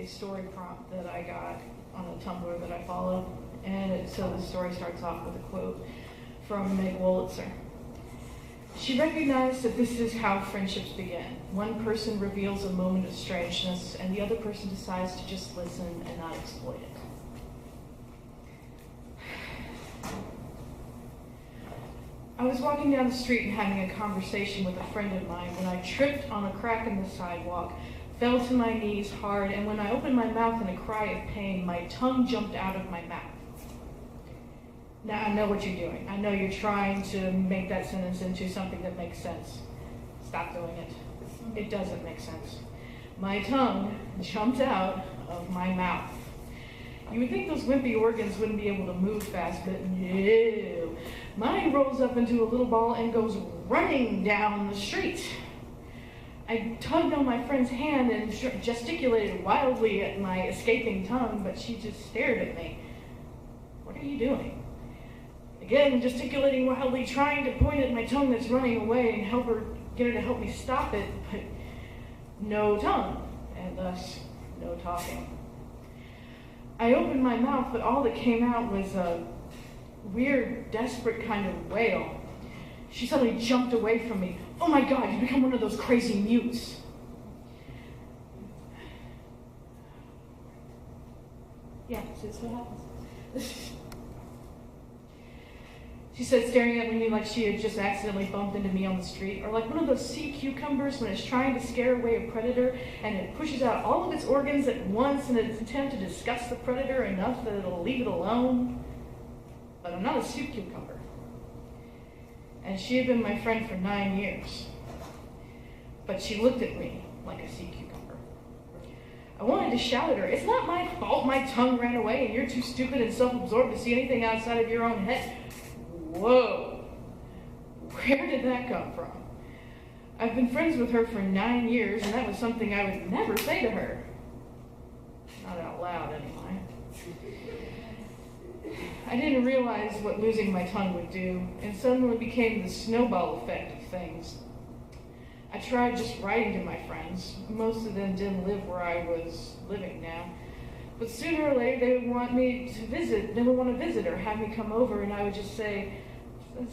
a story prompt that I got on a Tumblr that I follow. So the story starts off with a quote from Meg Wolitzer. She recognized that this is how friendships begin. One person reveals a moment of strangeness, and the other person decides to just listen and not exploit it. I was walking down the street and having a conversation with a friend of mine when I tripped on a crack in the sidewalk, fell to my knees hard, and when I opened my mouth in a cry of pain, my tongue jumped out of my mouth. Now, I know what you're doing. I know you're trying to make that sentence into something that makes sense. Stop doing it. It doesn't make sense. My tongue jumped out of my mouth. You would think those wimpy organs wouldn't be able to move fast, but no. Mine rolls up into a little ball and goes running down the street. I tugged on my friend's hand and gesticulated wildly at my escaping tongue, but she just stared at me. What are you doing? Again, gesticulating wildly, trying to point at my tongue that's running away and get her to help me stop it, but no tongue, and thus no talking. I opened my mouth, but all that came out was a weird, desperate kind of wail. She suddenly jumped away from me. Oh my God, you've become one of those crazy mutes. Yeah, that's what happens. She said, staring at me like she had just accidentally bumped into me on the street, or like one of those sea cucumbers when it's trying to scare away a predator and it pushes out all of its organs at once in its attempt to disgust the predator enough that it'll leave it alone. But I'm not a sea cucumber. And she had been my friend for 9 years. But she looked at me like a sea cucumber. I wanted to shout at her, it's not my fault my tongue ran away and you're too stupid and self-absorbed to see anything outside of your own head. Whoa, where did that come from? I've been friends with her for 9 years, and that was something I would never say to her. Not out loud, anyway. I didn't realize what losing my tongue would do, and suddenly became the snowball effect of things. I tried just writing to my friends. Most of them didn't live where I was living now. But sooner or later, they would want me to visit. They would want to visit or have me come over, and I would just say,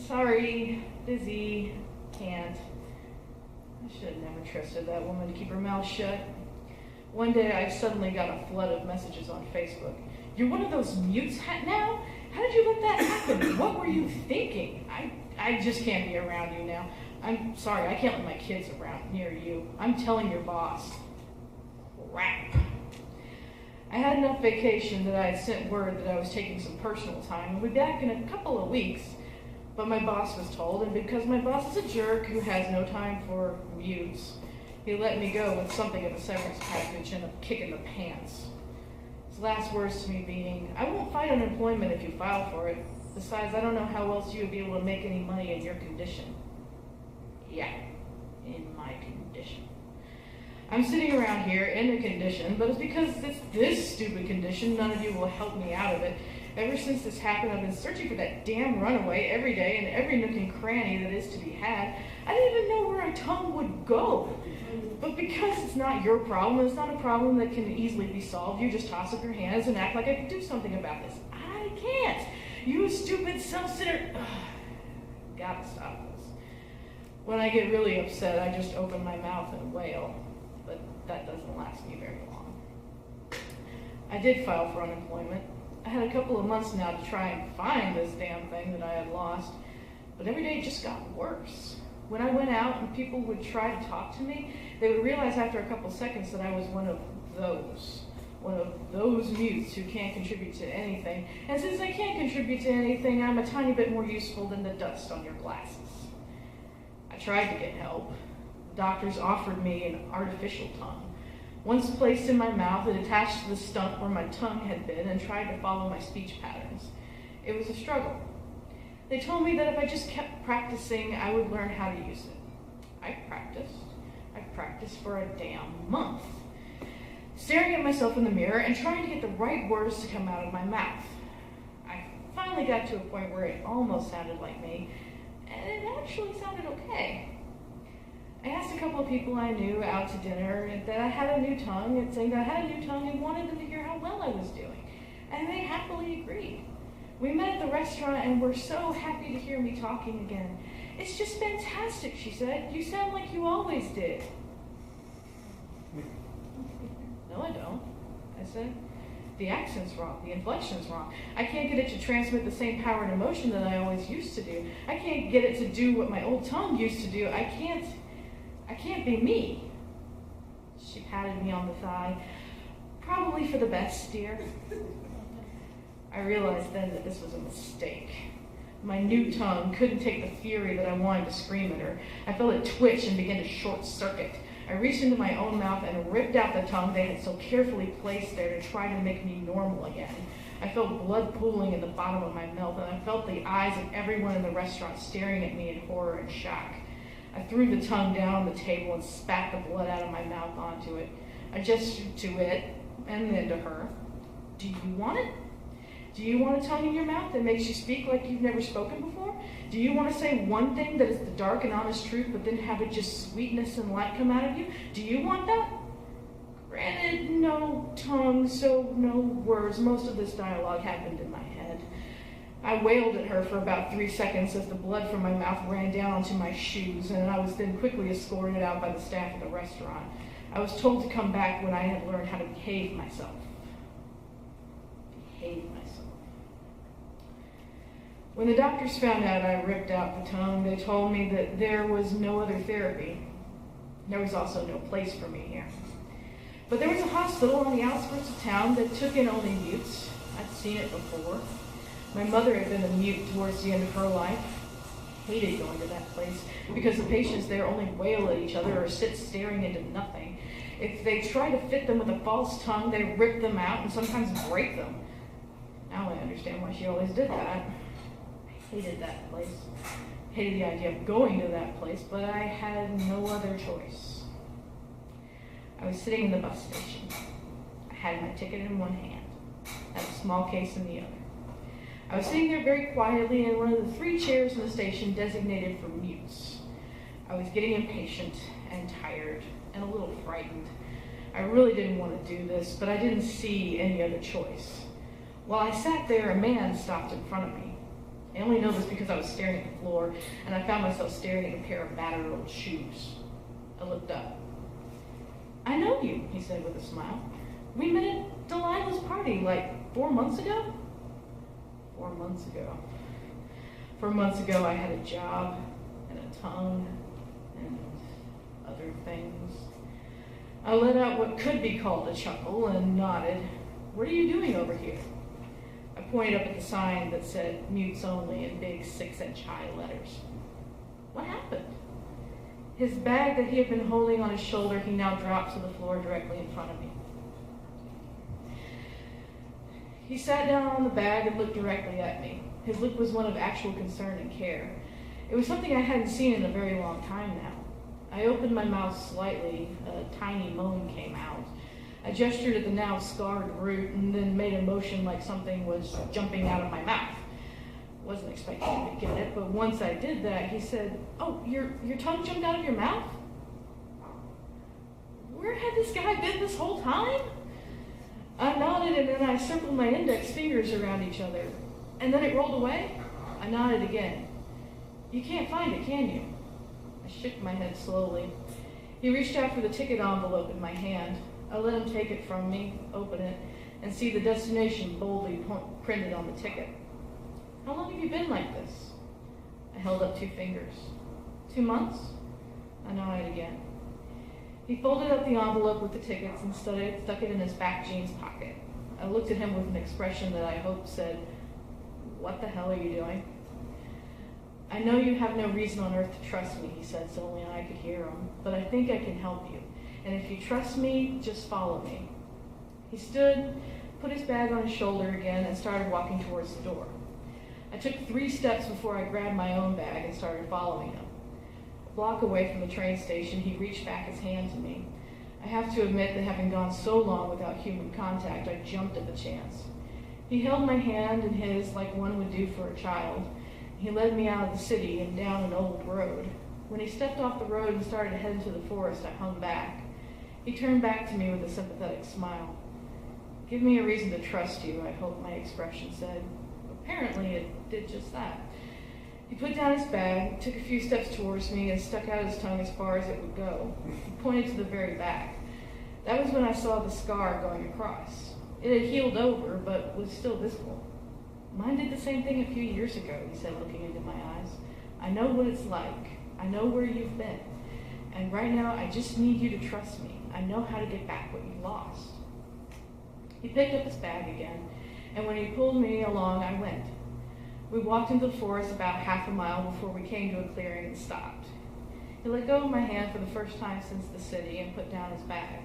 sorry, busy, can't. I should have never trusted that woman to keep her mouth shut. One day, I suddenly got a flood of messages on Facebook. You're one of those mutes now? How did you let that happen? What were you thinking? I just can't be around you now. I'm sorry, I can't let my kids around near you. I'm telling your boss. Crap. I had enough vacation that I had sent word that I was taking some personal time and would be back in a couple of weeks, but my boss was told, and because my boss is a jerk who has no time for mutes, he let me go with something of a severance package and a kick in the pants. His last words to me being, I won't fight unemployment if you file for it. Besides, I don't know how else you would be able to make any money in your condition. Yeah, in my condition. I'm sitting around here in a condition, but it's because it's this stupid condition, none of you will help me out of it. Ever since this happened, I've been searching for that damn runaway every day in every nook and cranny that is to be had. I didn't even know where a tongue would go. But because it's not your problem, it's not a problem that can easily be solved, you just toss up your hands and act like I can do something about this. I can't. You stupid self-centered... Gotta stop this. When I get really upset, I just open my mouth and wail. But that doesn't last me very long. I did file for unemployment. I had a couple of months now to try and find this damn thing that I had lost, but every day it just got worse. When I went out and people would try to talk to me, they would realize after a couple seconds that I was one of those mutes who can't contribute to anything. And since I can't contribute to anything, I'm a tiny bit more useful than the dust on your glasses. I tried to get help. Doctors offered me an artificial tongue. Once placed in my mouth, it attached to the stump where my tongue had been and tried to follow my speech patterns. It was a struggle. They told me that if I just kept practicing, I would learn how to use it. I practiced for a damn month, staring at myself in the mirror and trying to get the right words to come out of my mouth. I finally got to a point where it almost sounded like me, and it actually sounded okay. I asked a couple of people I knew out to dinner that I had a new tongue, and saying that I had a new tongue and wanted them to hear how well I was doing. And they happily agreed. We met at the restaurant and were so happy to hear me talking again. It's just fantastic, she said. You sound like you always did. No, I don't, I said. The accent's wrong, the inflection's wrong. I can't get it to transmit the same power and emotion that I always used to do. I can't get it to do what my old tongue used to do. I can't be me. She patted me on the thigh. Probably for the best, dear. I realized then that this was a mistake. My new tongue couldn't take the fury that I wanted to scream at her. I felt it twitch and begin to short circuit. I reached into my own mouth and ripped out the tongue they had so carefully placed there to try to make me normal again. I felt blood pooling in the bottom of my mouth, and I felt the eyes of everyone in the restaurant staring at me in horror and shock. I threw the tongue down on the table and spat the blood out of my mouth onto it. I gestured to it and then to her. Do you want it? Do you want a tongue in your mouth that makes you speak like you've never spoken before? Do you want to say one thing that is the dark and honest truth, but then have it just sweetness and light come out of you? Do you want that? Granted, no tongue, so no words. Most of this dialogue happened in my head. I wailed at her for about 3 seconds as the blood from my mouth ran down onto my shoes, and I was then quickly escorted out by the staff of the restaurant. I was told to come back when I had learned how to behave myself. When the doctors found out I ripped out the tongue, they told me that there was no other therapy. There was also no place for me here. But there was a hospital on the outskirts of town that took in only mutes. I'd seen it before. My mother had been a mute towards the end of her life. I hated going to that place because the patients there only wail at each other or sit staring into nothing. If they try to fit them with a false tongue, they rip them out and sometimes break them. Now I understand why she always did that. I hated that place. I hated the idea of going to that place, but I had no other choice. I was sitting in the bus station. I had my ticket in one hand, had a small case in the other. I was sitting there very quietly in one of the 3 chairs in the station designated for mutes. I was getting impatient and tired and a little frightened. I really didn't want to do this, but I didn't see any other choice. While I sat there, a man stopped in front of me. I only know this because I was staring at the floor, and I found myself staring at a pair of battered old shoes. I looked up. I know you, he said with a smile. We met at Delilah's party like 4 months ago? 4 months ago. 4 months ago I had a job and a tongue and other things. I let out what could be called a chuckle and nodded. What are you doing over here? I pointed up at the sign that said mutes only in big 6-inch high letters. What happened? His bag that he had been holding on his shoulder, he now dropped to the floor directly in front of me. He sat down on the bag and looked directly at me. His look was one of actual concern and care. It was something I hadn't seen in a very long time now. I opened my mouth slightly. A tiny moan came out. I gestured at the now scarred root and then made a motion like something was jumping out of my mouth. Wasn't expecting him to get it, but once I did that, he said, "Oh, your tongue jumped out of your mouth? Where had this guy been this whole time?" I nodded and then I circled my index fingers around each other. And then it rolled away. I nodded again. You can't find it, can you? I shook my head slowly. He reached out for the ticket envelope in my hand. I let him take it from me, open it, and see the destination boldly printed on the ticket. How long have you been like this? I held up 2 fingers. 2 months? I nodded again. He folded up the envelope with the tickets and stuck it in his back jeans pocket. I looked at him with an expression that I hoped said, "What the hell are you doing?" "I know you have no reason on earth to trust me," he said so only I could hear him, "but I think I can help you. And if you trust me, just follow me." He stood, put his bag on his shoulder again, and started walking towards the door. I took 3 steps before I grabbed my own bag and started following him. A block away from the train station, he reached back his hand to me. I have to admit that having gone so long without human contact, I jumped at the chance. He held my hand in his like one would do for a child. He led me out of the city and down an old road. When he stepped off the road and started heading to the forest, I hung back. He turned back to me with a sympathetic smile. "Give me a reason to trust you," I hope my expression said. Apparently it did just that. He put down his bag, took a few steps towards me, and stuck out his tongue as far as it would go. He pointed to the very back. That was when I saw the scar going across. It had healed over, but was still visible. "Mine did the same thing a few years ago," he said, looking into my eyes. "I know what it's like. I know where you've been. And right now, I just need you to trust me. I know how to get back what you lost." He picked up his bag again, and when he pulled me along, I went. We walked into the forest about half a mile before we came to a clearing and stopped. He let go of my hand for the first time since the city and put down his bag.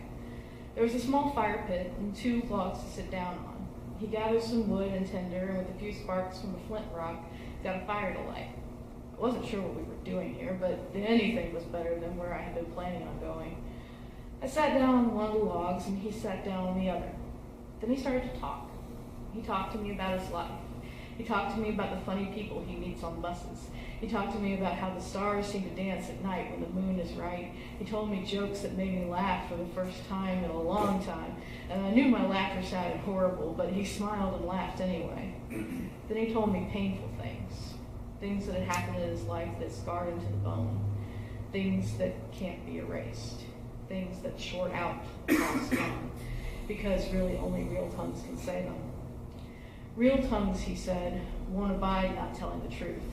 There was a small fire pit and 2 logs to sit down on. He gathered some wood and tinder, and with a few sparks from a flint rock, got a fire to light. I wasn't sure what we were doing here, but anything was better than where I had been planning on going. I sat down on one of the logs, and he sat down on the other. Then he started to talk. He talked to me about his life. He talked to me about the funny people he meets on buses. He talked to me about how the stars seem to dance at night when the moon is right. He told me jokes that made me laugh for the first time in a long time, and I knew my laughter sounded horrible, but he smiled and laughed anyway. Then he told me painful things that had happened in his life that scarred him to the bone, things that can't be erased, things that short out lost tongue, because really only real tongues can say them. Real tongues, he said, won't abide not telling the truth.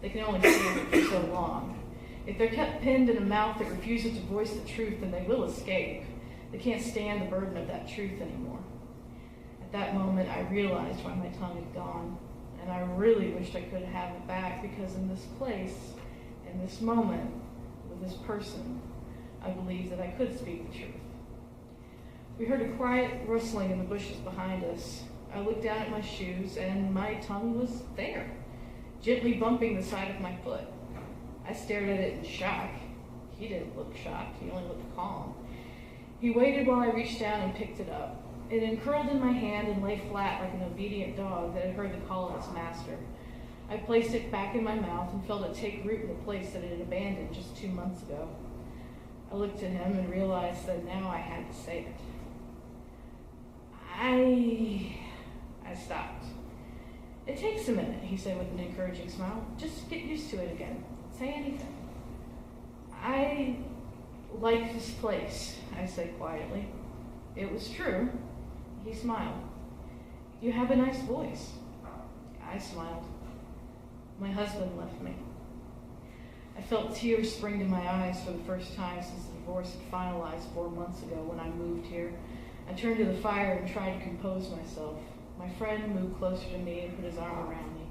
They can only stand it for so long. If they're kept pinned in a mouth that refuses to voice the truth, then they will escape. They can't stand the burden of that truth anymore. At that moment, I realized why my tongue had gone, and I really wished I could have it back, because in this place, in this moment, with this person, I believed that I could speak the truth. We heard a quiet rustling in the bushes behind us. I looked down at my shoes, and my tongue was there, gently bumping the side of my foot. I stared at it in shock. He didn't look shocked. He only looked calm. He waited while I reached down and picked it up. It uncurled in my hand and lay flat like an obedient dog that had heard the call of its master. I placed it back in my mouth and felt it take root in the place that it had abandoned just 2 months ago. I looked at him and realized that now I had to say it. I stopped. "It takes a minute," he said with an encouraging smile. "Just get used to it again. Say anything." "I like this place," I said quietly. It was true. He smiled. "You have a nice voice." I smiled. My husband left me. I felt tears spring to my eyes for the first time since the divorce had finalized 4 months ago when I moved here. I turned to the fire and tried to compose myself. My friend moved closer to me and put his arm around me.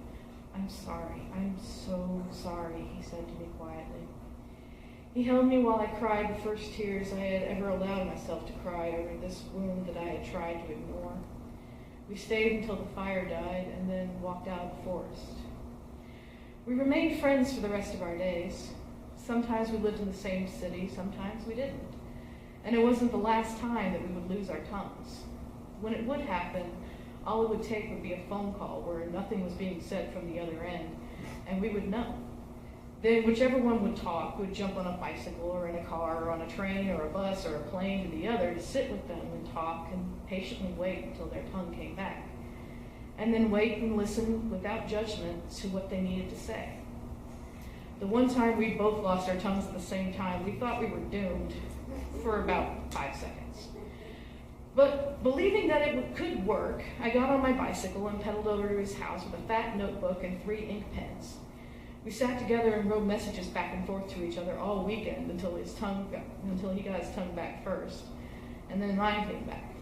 "I'm sorry. I'm so sorry," he said to me quietly. He held me while I cried the first tears I had ever allowed myself to cry over this wound that I had tried to ignore. We stayed until the fire died and then walked out of the forest. We remained friends for the rest of our days. Sometimes we lived in the same city, sometimes we didn't. And it wasn't the last time that we would lose our tongues. When it would happen, all it would take would be a phone call where nothing was being said from the other end, and we would know. Then whichever one would talk would jump on a bicycle or in a car or on a train or a bus or a plane to the other to sit with them and talk and patiently wait until their tongue came back. And then wait and listen without judgment to what they needed to say. The one time we both lost our tongues at the same time, we thought we were doomed for about 5 seconds. But believing that it could work, I got on my bicycle and pedaled over to his house with a fat notebook and 3 ink pens. We sat together and wrote messages back and forth to each other all weekend until he got his tongue back first, and then mine came back.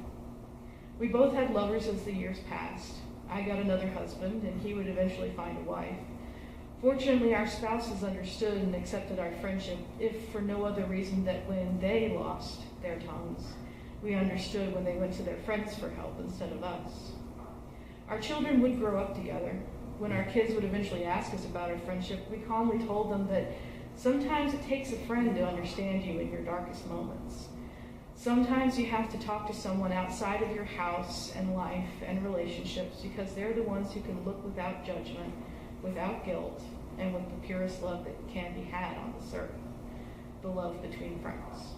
We both had lovers as the years passed. I got another husband, and he would eventually find a wife. Fortunately, our spouses understood and accepted our friendship, if for no other reason that when they lost their tongues, we understood when they went to their friends for help instead of us. Our children would grow up together. When our kids would eventually ask us about our friendship, we calmly told them that sometimes it takes a friend to understand you in your darkest moments. Sometimes you have to talk to someone outside of your house and life and relationships because they're the ones who can look without judgment, without guilt, and with the purest love that can be had on this earth, the love between friends.